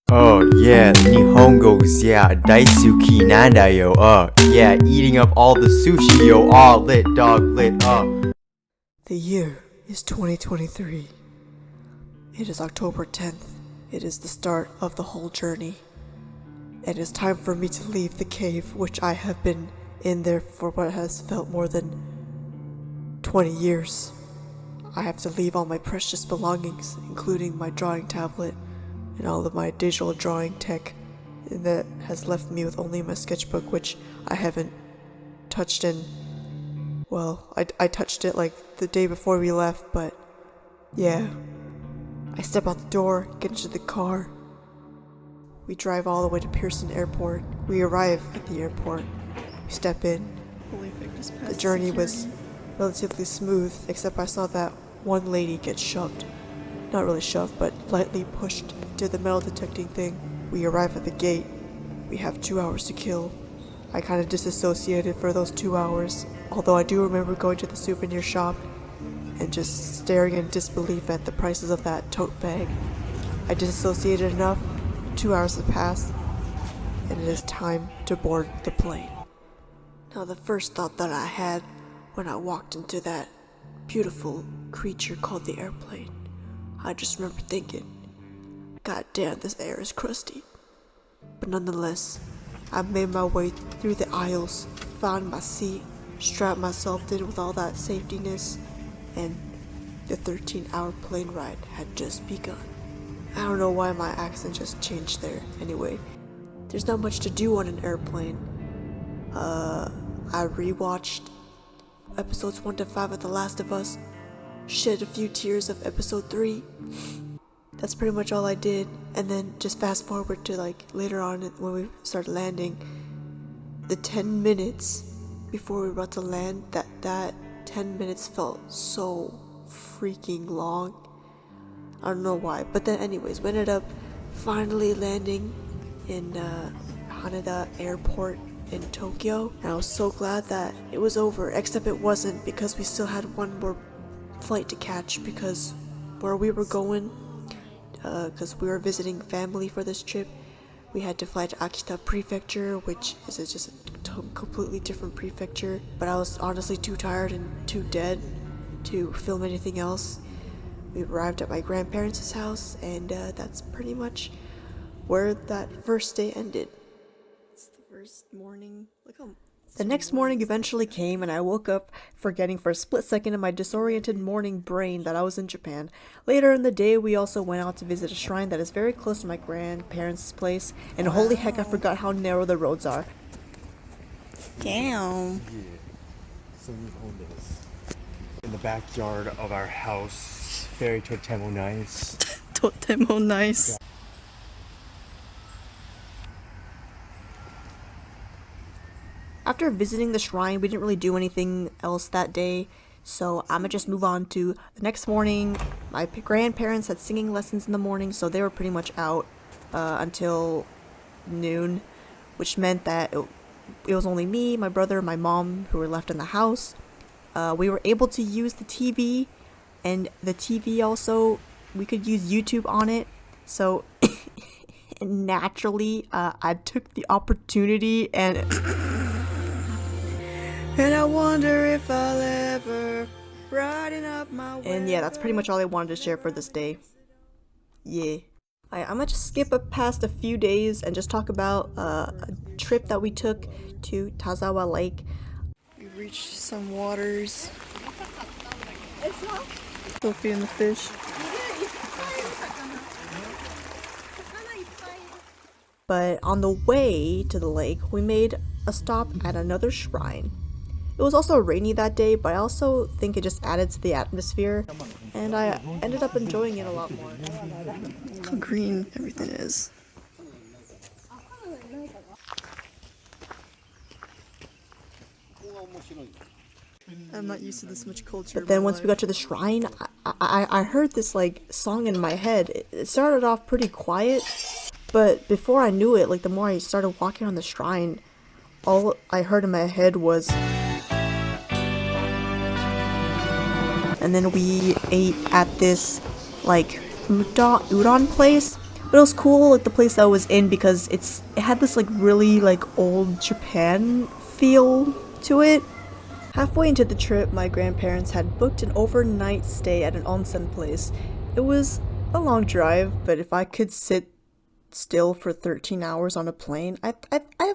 Oh yeah, Nihongo's yeah, Daisuki Nanda yo, yeah, eating up all the sushi yo, lit dog lit, The year is 2023. It is October 10th. It is the start of the whole journey. It is time for me to leave the cave, which I have been in there for what has felt more than 20 years. I have to leave all my precious belongings, including my drawing tablet and all of my digital drawing tech, that has left me with only my sketchbook, which I haven't touched in. Well, I touched it like the day before we left, but yeah. I step out the door, get into the car. We drive all the way to Pearson Airport. We arrive at the airport. We step in. The journey was relatively smooth, except I saw that one lady get shoved. Not really shoved, but lightly pushed into the metal detecting thing. We arrive at the gate. We have 2 hours to kill. I kind of disassociated for those 2 hours, although I do remember going to the souvenir shop and just staring in disbelief at the prices of that tote bag. I disassociated enough, 2 hours have passed, and it is time to board the plane. Now, the first thought that I had when I walked into that beautiful creature called the airplane, I just remember thinking, God damn, this air is crusty. But nonetheless, I made my way through the aisles, found my seat, strapped myself in with all that safetiness, and the 13-hour plane ride had just begun. I don't know why my accent just changed there. Anyway, there's not much to do on an airplane. I rewatched episodes 1 to 5 of The Last of Us, shed a few tears of episode 3. That's pretty much all I did, and then just fast forward to like later on when we started landing. The 10 minutes before we were about to land, that 10 minutes felt so freaking long. I don't know why, but then anyways, we ended up finally landing in Haneda Airport in Tokyo, and I was so glad that it was over, except it wasn't, because we still had one more flight to catch, because where we were going, because we were visiting family for this trip, we had to fly to Akita Prefecture, which is just a completely different prefecture, but I was honestly too tired and too dead to film anything else. We arrived at my grandparents' house, and that's pretty much where that first day ended. It's the first morning. The next morning eventually came, and I woke up forgetting for a split second in my disoriented morning brain that I was in Japan. Later in the day, we also went out to visit a shrine that is very close to my grandparents' place, and holy heck, I forgot how narrow the roads are. Damn. So in the backyard of our house, very totemo nice. Totemo nice. Yeah. After visiting the shrine, we didn't really do anything else that day, so I'ma just move on to the next morning. My grandparents had singing lessons in the morning, so they were pretty much out until noon, which meant that it was only me, my brother, my mom who were left in the house. We were able to use the TV, and the TV also, we could use YouTube on it, so naturally I took the opportunity and I wonder if I'll ever brighten up my way. And yeah, that's pretty much all I wanted to share for this day. Yeah. I'm gonna just skip past a few days and just talk about a trip that we took to Tazawa Lake. We reached some waters. Sophie and the fish. But on the way to the lake, we made a stop at another shrine. It was also rainy that day, but I also think it just added to the atmosphere, and I ended up enjoying it a lot more. How green everything is. I'm not used to this much culture. But then once we got to the shrine, I heard this like song in my head. It started off pretty quiet, but before I knew it, like the more I started walking on the shrine, all I heard in my head was. And then we ate at this like udon place. But it was cool, like the place that I was in, because it had this like really like old Japan feel to it. Halfway into the trip, my grandparents had booked an overnight stay at an onsen place. It was a long drive, but if I could sit still for 13 hours on a plane, I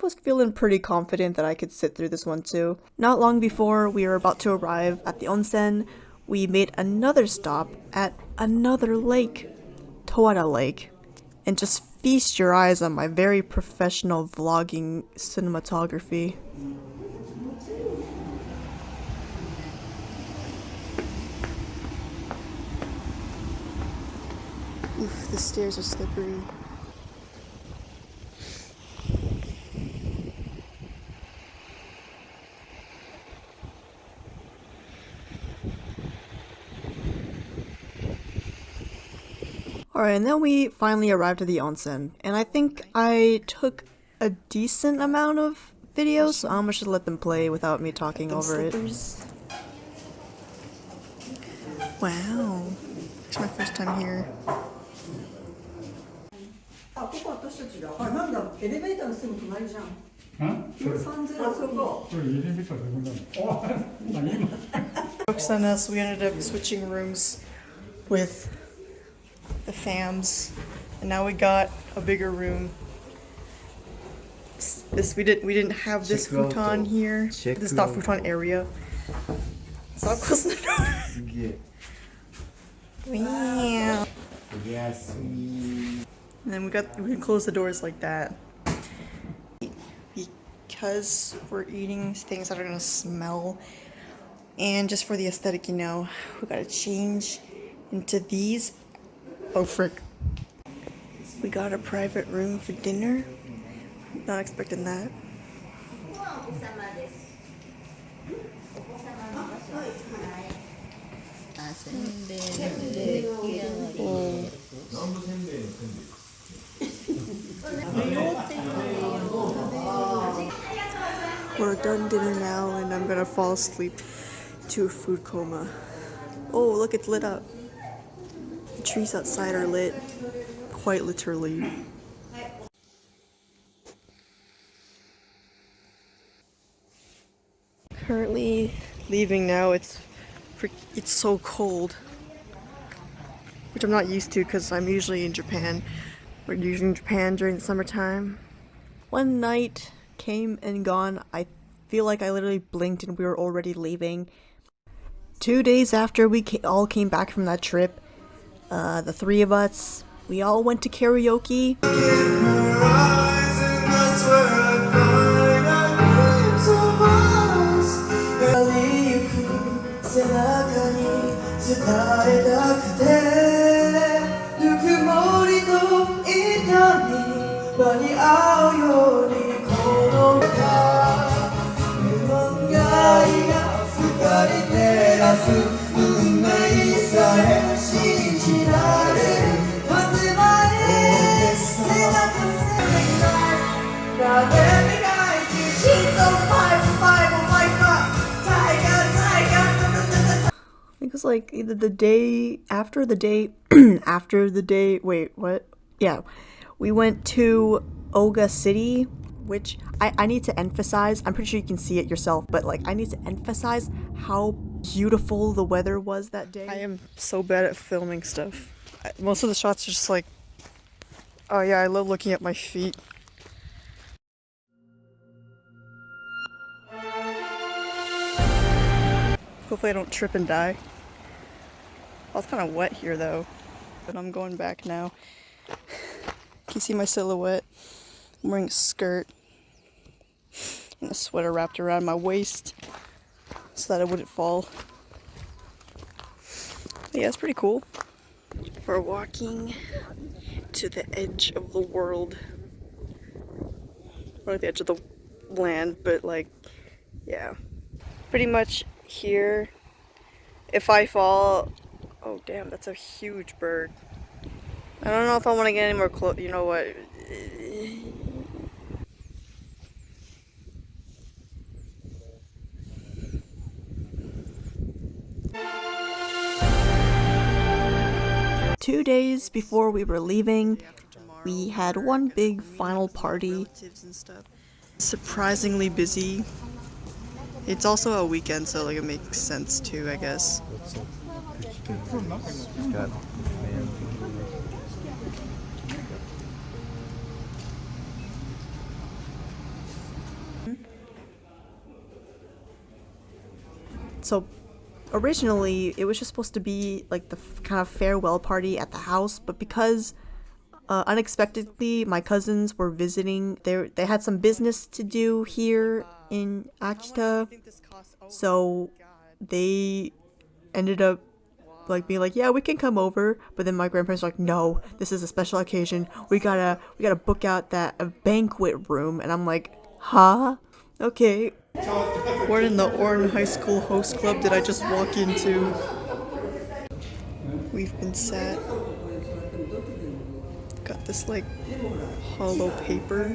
was feeling pretty confident that I could sit through this one too. Not long before we were about to arrive at the onsen, we made another stop at another lake, Towada Lake, and just feast your eyes on my very professional vlogging cinematography. Oof, the stairs are slippery. Alright, and then we finally arrived at the onsen, and I think I took a decent amount of videos, so I'm just let them play without me talking over it. Wow, it's my first time here. あ、ここ私たちが。あ、なんだ、エレベーターのすぐ隣じゃん。30あそこ。Focus on us, we ended up switching rooms with the fams, and now we got a bigger room. We didn't have this futon here. This is not futon area. Stop closing the door. Wow. Yes. And then we can close the doors like that. Because we're eating things that are gonna smell, and just for the aesthetic, you know, we gotta change into these. Oh frick. We got a private room for dinner. Not expecting that. We're done dinner now, and I'm gonna fall asleep to a food coma. Oh, look, it's lit up. The trees outside are lit, quite literally. Currently leaving now. It's so cold, which I'm not used to because I'm usually in Japan. We're usually in Japan during the summertime. One night came and gone. I feel like I literally blinked and we were already leaving. 2 days after we all came back from that trip, the three of us, we all went to karaoke. Because like either the day after the day wait, what? Yeah. We went to Oga City, which I need to emphasize. I'm pretty sure you can see it yourself, but like I need to emphasize how beautiful the weather was that day. I am so bad at filming stuff. Most of the shots are just like, oh yeah, I love looking at my feet. Hopefully I don't trip and die. Well, it's kind of wet here though, but I'm going back now. Can you see my silhouette? I'm wearing a skirt and a sweater wrapped around my waist so that it wouldn't fall. But yeah, it's pretty cool. We're walking to the edge of the world. Or the edge of the land, but like, yeah. Pretty much here, if I fall, oh damn, that's a huge bird. I don't know if I want to get any more close. You know what? Two days before we were leaving, We had one big final party. Surprisingly busy. It's also a weekend, so like it makes sense too, I guess. Got So originally it was just supposed to be like the kind of farewell party at the house, but because unexpectedly my cousins were visiting, they had some business to do here in Akita, so they ended up like being like, yeah, we can come over, but then my grandparents were like, no, this is a special occasion, we gotta book out that banquet room. And I'm like, huh? Okay. What in the Orin High School host club did I just walk into? We've been sat. Got this like hollow paper.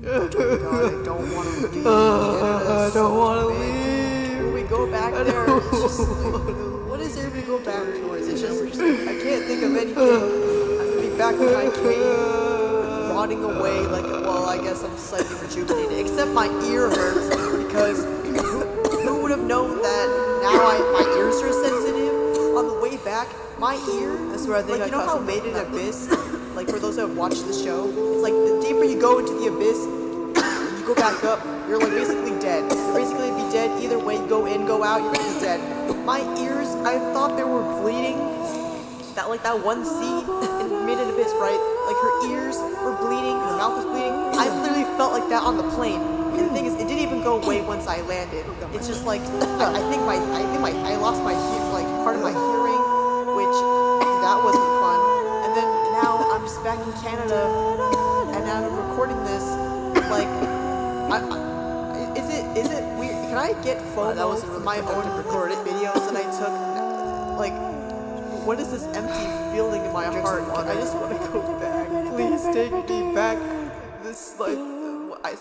I don't want to leave. I don't want to leave. When we go back there, it's just like, what is there to go back towards? It's just, I can't think of anything. I'm gonna be back in my cave, rotting away like, well, I guess I'm slightly rejuvenated. Except my ear hurts because who would have known that now my ears are sensitive? On the way back, my ear, that's where I think, like, you know how Made in Abyss, like for those who have watched the show, it's like the deeper you go into the abyss, you go back up, you're like basically dead. You're basically be dead either way. You go in, go out, you're gonna be dead. My ears, I thought they were bleeding. That one scene in Made in Abyss, right? Like her ears were bleeding, her mouth was bleeding. I literally felt like that on the plane. And the thing is, it didn't even go away once I landed. It's just like I think I lost my part of my hearing, which that wasn't fun. And then now I'm just back in Canada, and now I'm recording this. Like, is it weird? Can I get FOMO from my own recorded videos that I took? Like, what is this empty feeling in my heart? I just want to go back. Please take me back. This like I.